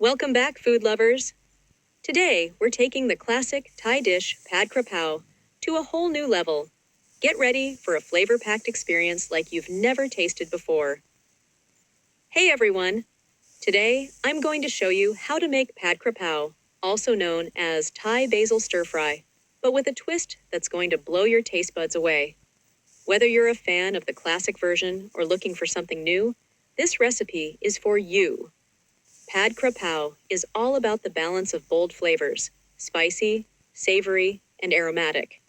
Welcome back, food lovers. Today, we're taking the classic Thai dish Pad Kra Pao to a whole new level. Get ready for a flavor-packed experience like you've never tasted before. Hey everyone! Today, I'm going to show you how to make Pad Kra Pao, also known as Thai basil stir-fry, but with a twist that's going to blow your taste buds away. Whether you're a fan of the classic version or looking for something new, this recipe is for you. Pad Kra Pao is all about the balance of bold flavors, spicy, savory, and aromatic.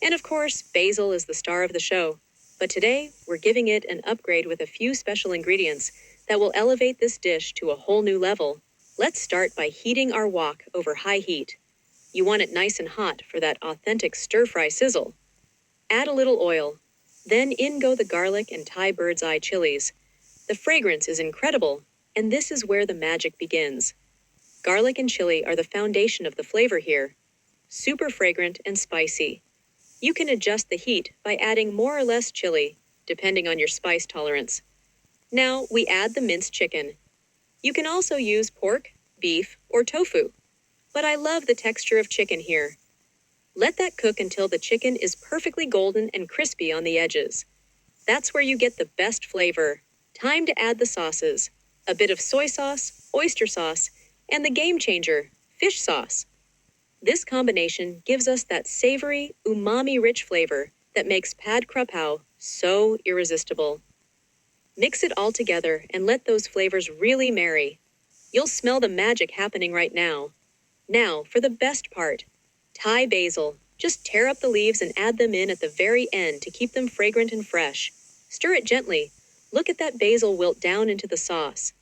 And of course, basil is the star of the show. But today, we're giving it an upgrade with a few special ingredients that will elevate this dish to a whole new level. Let's start by heating our wok over high heat. You want it nice and hot for that authentic stir-fry sizzle. Add a little oil. Then in go the garlic and Thai bird's eye chilies. The fragrance is incredible, and this is where the magic begins. Garlic and chili are the foundation of the flavor here. Super fragrant and spicy. You can adjust the heat by adding more or less chili, depending on your spice tolerance. Now we add the minced chicken. You can also use pork, beef, or tofu. But I love the texture of chicken here. Let that cook until the chicken is perfectly golden and crispy on the edges. That's where you get the best flavor. Time to add the sauces. A bit of soy sauce, oyster sauce, and the game changer, fish sauce. This combination gives us that savory, umami-rich flavor that makes Pad Kra Pao so irresistible. Mix it all together and let those flavors really marry. You'll smell the magic happening right now. Now, for the best part. Thai basil. Just tear up the leaves and add them in at the very end to keep them fragrant and fresh. Stir it gently. Look at that basil wilt down into the sauce.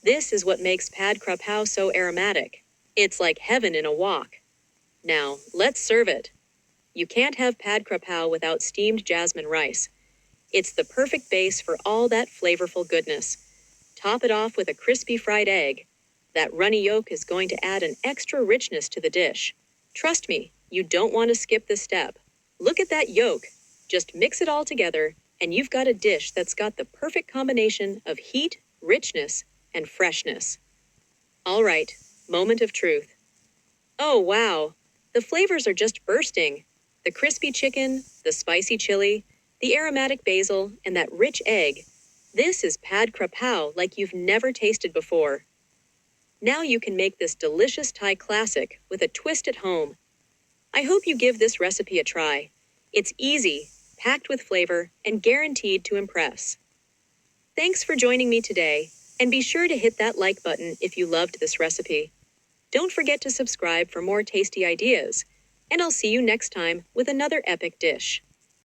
This is what makes Pad Kra Pao so aromatic. It's like heaven in a wok. Now, let's serve it. You can't have Pad Kra Pao without steamed jasmine rice. It's the perfect base for all that flavorful goodness. Top it off with a crispy fried egg. That runny yolk is going to add an extra richness to the dish. Trust me, you don't want to skip this step. Look at that yolk. Just mix it all together, and you've got a dish that's got the perfect combination of heat, richness, and freshness. All right, moment of truth. Oh wow, the flavors are just bursting. The crispy chicken, the spicy chili, the aromatic basil, and that rich egg. This is Pad Kra Pao like you've never tasted before. Now you can make this delicious Thai classic with a twist at home. I hope you give this recipe a try. It's easy, packed with flavor, and guaranteed to impress. Thanks for joining me today, and be sure to hit that like button if you loved this recipe. Don't forget to subscribe for more tasty ideas, and I'll see you next time with another epic dish.